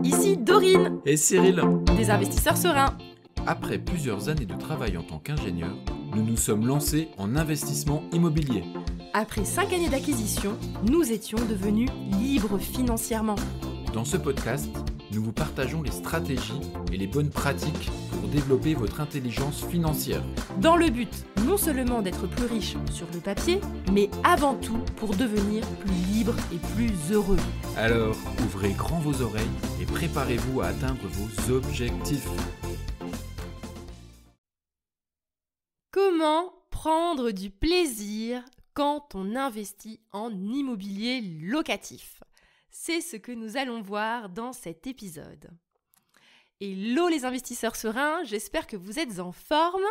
ici Dorine, Et Cyril, des investisseurs sereins. après plusieurs années de travail en tant qu'ingénieur, nous nous sommes lancés en investissement immobilier. Après 5 années d'acquisition, nous étions devenus libres financièrement. Dans ce podcast, nous vous partageons les stratégies et les bonnes pratiques pour développer votre intelligence financière. Dans le but non seulement d'être plus riche sur le papier, mais avant tout pour devenir plus libre et plus heureux. Alors, ouvrez grand vos oreilles et préparez-vous à atteindre vos objectifs. Comment prendre du plaisir quand on investit en immobilier locatif ? C'est ce que nous allons voir dans cet épisode. Hello les investisseurs sereins, j'espère que vous êtes en forme.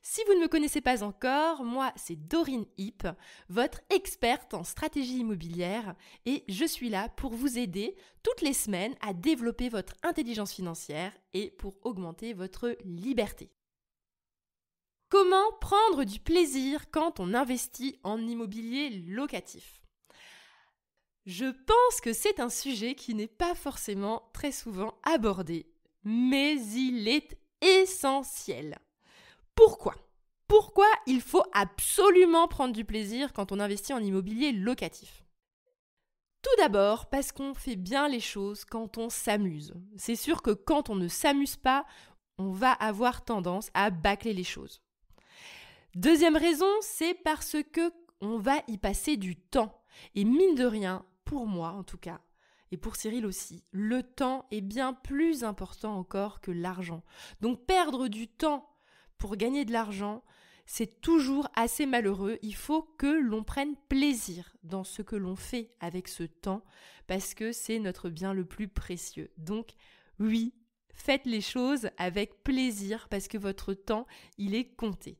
Si vous ne me connaissez pas encore, moi c'est Dorine Hipp, votre experte en stratégie immobilière et je suis là pour vous aider toutes les semaines à développer votre intelligence financière et pour augmenter votre liberté. Comment prendre du plaisir quand on investit en immobilier locatif ? Je pense que c'est un sujet qui n'est pas forcément très souvent abordé, mais il est essentiel. Pourquoi ? Pourquoi il faut absolument prendre du plaisir quand on investit en immobilier locatif ? Tout d'abord parce qu'on fait bien les choses quand on s'amuse. C'est sûr que quand on ne s'amuse pas, on va avoir tendance à bâcler les choses. Deuxième raison, c'est parce que on va y passer du temps. Et mine de rien, pour moi en tout cas, et pour Cyril aussi, le temps est bien plus important encore que l'argent. Donc perdre du temps pour gagner de l'argent, c'est toujours assez malheureux. Il faut que l'on prenne plaisir dans ce que l'on fait avec ce temps, parce que c'est notre bien le plus précieux. Donc oui, faites les choses avec plaisir, parce que votre temps, il est compté.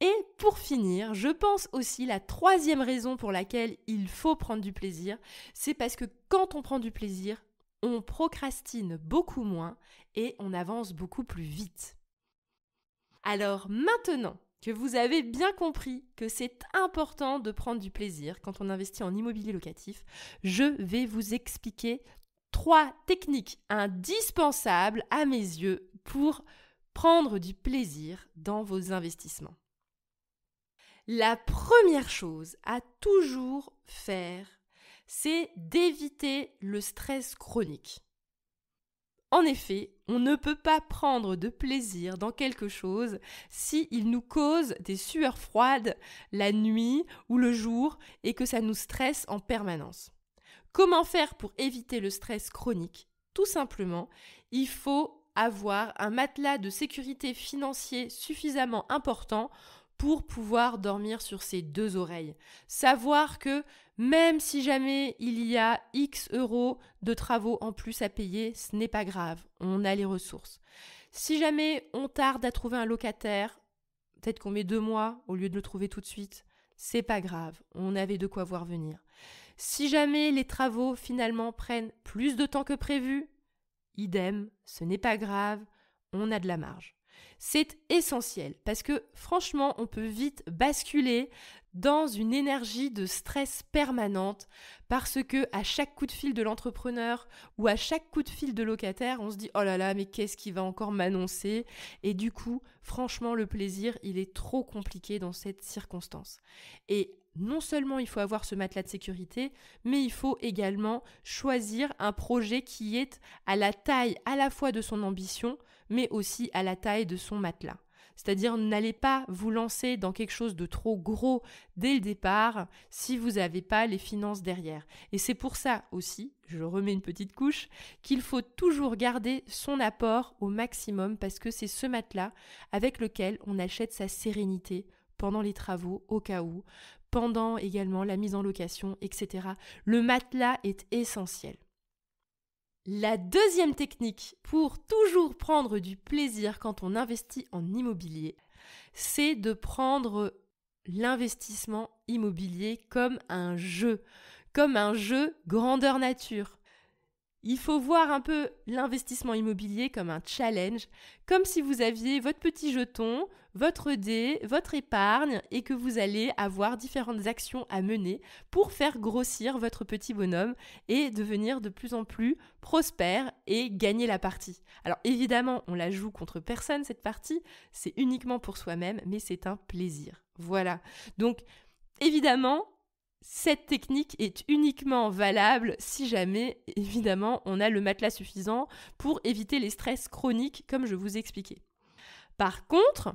Et pour finir, je pense aussi la troisième raison pour laquelle il faut prendre du plaisir, c'est parce que quand on prend du plaisir, on procrastine beaucoup moins et on avance beaucoup plus vite. Alors maintenant que vous avez bien compris que c'est important de prendre du plaisir quand on investit en immobilier locatif, je vais vous expliquer 3 techniques indispensables à mes yeux pour prendre du plaisir dans vos investissements. La première chose à toujours faire, c'est d'éviter le stress chronique. En effet, on ne peut pas prendre de plaisir dans quelque chose s'il nous cause des sueurs froides la nuit ou le jour et que ça nous stresse en permanence. Comment faire pour éviter le stress chronique ? Tout simplement, il faut avoir un matelas de sécurité financier suffisamment important pour pouvoir dormir sur ses 2 oreilles. Savoir que même si jamais il y a X euros de travaux en plus à payer, ce n'est pas grave, on a les ressources. Si jamais on tarde à trouver un locataire, peut-être qu'on met 2 mois au lieu de le trouver tout de suite, c'est pas grave, on avait de quoi voir venir. Si jamais les travaux finalement prennent plus de temps que prévu, idem, ce n'est pas grave, on a de la marge. C'est essentiel parce que franchement, on peut vite basculer dans une énergie de stress permanente parce que à chaque coup de fil de l'entrepreneur ou à chaque coup de fil de locataire, on se dit « Oh là là, mais qu'est-ce qu'il va encore m'annoncer ?» Et du coup, franchement, le plaisir, il est trop compliqué dans cette circonstance. Et non seulement il faut avoir ce matelas de sécurité, mais il faut également choisir un projet qui est à la taille à la fois de son ambition, mais aussi à la taille de son matelas. C'est-à-dire, n'allez pas vous lancer dans quelque chose de trop gros dès le départ si vous n'avez pas les finances derrière. Et c'est pour ça aussi, je remets une petite couche, qu'il faut toujours garder son apport au maximum parce que c'est ce matelas avec lequel on achète sa sérénité pendant les travaux au cas où, pendant également la mise en location, etc. Le matelas est essentiel. La deuxième technique pour toujours prendre du plaisir quand on investit en immobilier, c'est de prendre l'investissement immobilier comme un jeu grandeur nature. Il faut voir un peu l'investissement immobilier comme un challenge, comme si vous aviez votre petit jeton, votre dé, votre épargne et que vous allez avoir différentes actions à mener pour faire grossir votre petit bonhomme et devenir de plus en plus prospère et gagner la partie. Alors évidemment, on la joue contre personne cette partie, c'est uniquement pour soi-même, mais c'est un plaisir. Voilà. Donc évidemment, cette technique est uniquement valable si jamais, évidemment, on a le matelas suffisant pour éviter les stress chroniques, comme je vous expliquais. Par contre,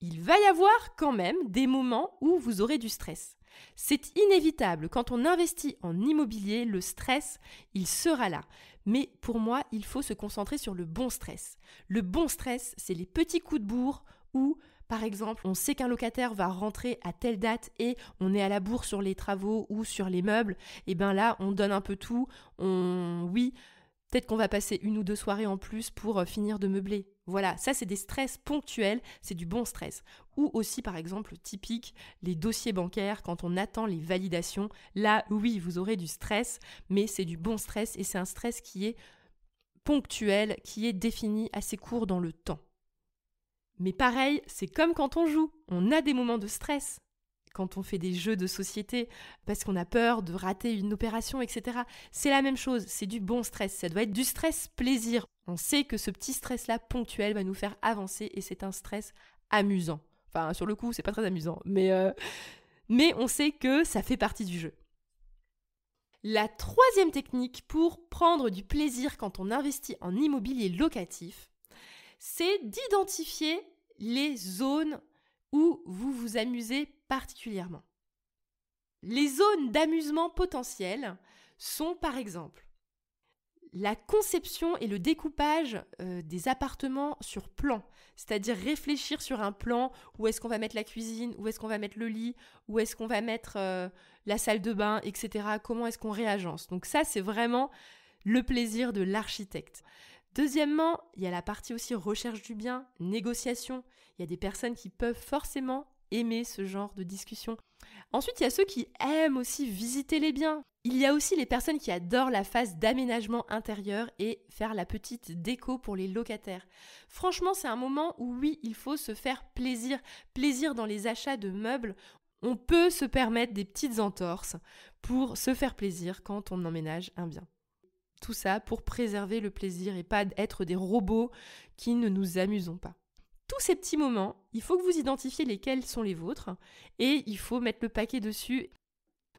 il va y avoir quand même des moments où vous aurez du stress. C'est inévitable. Quand on investit en immobilier, le stress, il sera là. Mais pour moi, il faut se concentrer sur le bon stress. Le bon stress, c'est les petits coups de bourre où... Par exemple, on sait qu'un locataire va rentrer à telle date et on est à la bourre sur les travaux ou sur les meubles. Et bien là, on donne un peu tout. Oui, peut-être qu'on va passer 1 ou 2 soirées en plus pour finir de meubler. Voilà, ça c'est des stress ponctuels, c'est du bon stress. Ou aussi, par exemple, typique, les dossiers bancaires, quand on attend les validations. Là, oui, vous aurez du stress, mais c'est du bon stress et c'est un stress qui est ponctuel, qui est défini assez court dans le temps. Mais pareil, c'est comme quand on joue. On a des moments de stress quand on fait des jeux de société parce qu'on a peur de rater une opération, etc. C'est la même chose, c'est du bon stress. Ça doit être du stress plaisir. On sait que ce petit stress-là ponctuel va nous faire avancer et c'est un stress amusant. Enfin, sur le coup, c'est pas très amusant, mais on sait que ça fait partie du jeu. La troisième technique pour prendre du plaisir quand on investit en immobilier locatif, c'est d'identifier les zones où vous vous amusez particulièrement. Les zones d'amusement potentielles sont par exemple la conception et le découpage des appartements sur plan, c'est-à-dire réfléchir sur un plan où est-ce qu'on va mettre la cuisine, où est-ce qu'on va mettre le lit, où est-ce qu'on va mettre la salle de bain, etc. Comment est-ce qu'on réagence. Donc ça, c'est vraiment le plaisir de l'architecte. Deuxièmement, il y a la partie aussi recherche du bien, négociation. Il y a des personnes qui peuvent forcément aimer ce genre de discussion. Ensuite, il y a ceux qui aiment aussi visiter les biens. Il y a aussi les personnes qui adorent la phase d'aménagement intérieur et faire la petite déco pour les locataires. Franchement, c'est un moment où oui, il faut se faire plaisir. Plaisir dans les achats de meubles. On peut se permettre des petites entorses pour se faire plaisir quand on emménage un bien. Tout ça pour préserver le plaisir et pas être des robots qui ne nous amusons pas. Tous ces petits moments, il faut que vous identifiez lesquels sont les vôtres et il faut mettre le paquet dessus.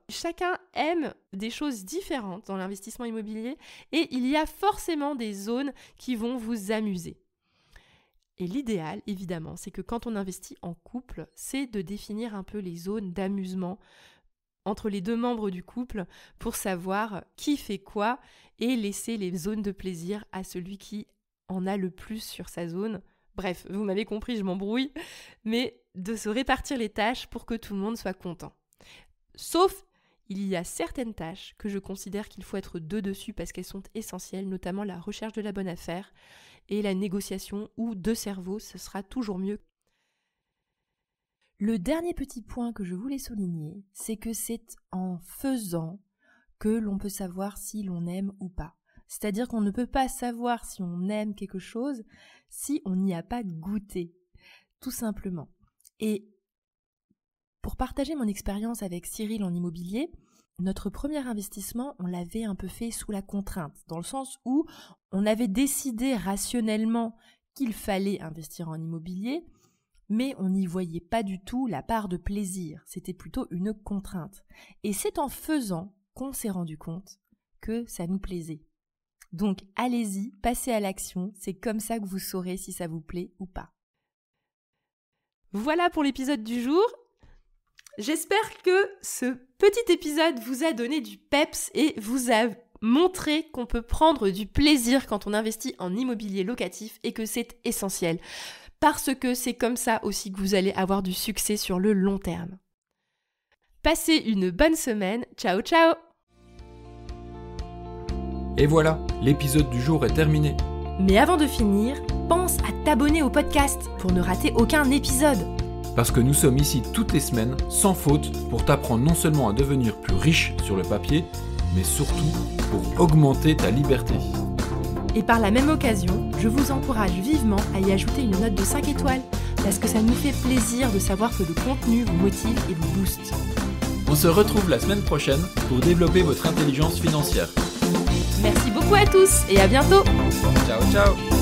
Chacun aime des choses différentes dans l'investissement immobilier et il y a forcément des zones qui vont vous amuser. Et l'idéal, évidemment, c'est que quand on investit en couple, c'est de définir un peu les zones d'amusement entre les deux membres du couple pour savoir qui fait quoi et laisser les zones de plaisir à celui qui en a le plus sur sa zone. Bref, vous m'avez compris, je m'embrouille, mais de se répartir les tâches pour que tout le monde soit content. Sauf, il y a certaines tâches que je considère qu'il faut être 2 dessus parce qu'elles sont essentielles, notamment la recherche de la bonne affaire et la négociation où 2 cerveaux, ce sera toujours mieux. Le dernier petit point que je voulais souligner, c'est que c'est en faisant que l'on peut savoir si l'on aime ou pas. C'est-à-dire qu'on ne peut pas savoir si on aime quelque chose si on n'y a pas goûté, tout simplement. Et pour partager mon expérience avec Cyril en immobilier, notre premier investissement, on l'avait un peu fait sous la contrainte, dans le sens où on avait décidé rationnellement qu'il fallait investir en immobilier, mais on n'y voyait pas du tout la part de plaisir, c'était plutôt une contrainte. Et c'est en faisant qu'on s'est rendu compte que ça nous plaisait. Donc allez-y, passez à l'action, c'est comme ça que vous saurez si ça vous plaît ou pas. Voilà pour l'épisode du jour. J'espère que ce petit épisode vous a donné du peps et vous a montré qu'on peut prendre du plaisir quand on investit en immobilier locatif et que c'est essentiel. Parce que c'est comme ça aussi que vous allez avoir du succès sur le long terme. Passez une bonne semaine. Ciao, ciao! Et voilà, l'épisode du jour est terminé. Mais avant de finir, pense à t'abonner au podcast pour ne rater aucun épisode. Parce que nous sommes ici toutes les semaines, sans faute, pour t'apprendre non seulement à devenir plus riche sur le papier, mais surtout pour augmenter ta liberté. Et par la même occasion, je vous encourage vivement à y ajouter une note de 5 étoiles, parce que ça nous fait plaisir de savoir que le contenu vous motive et vous booste. On se retrouve la semaine prochaine pour développer votre intelligence financière. Merci beaucoup à tous et à bientôt. Ciao, ciao.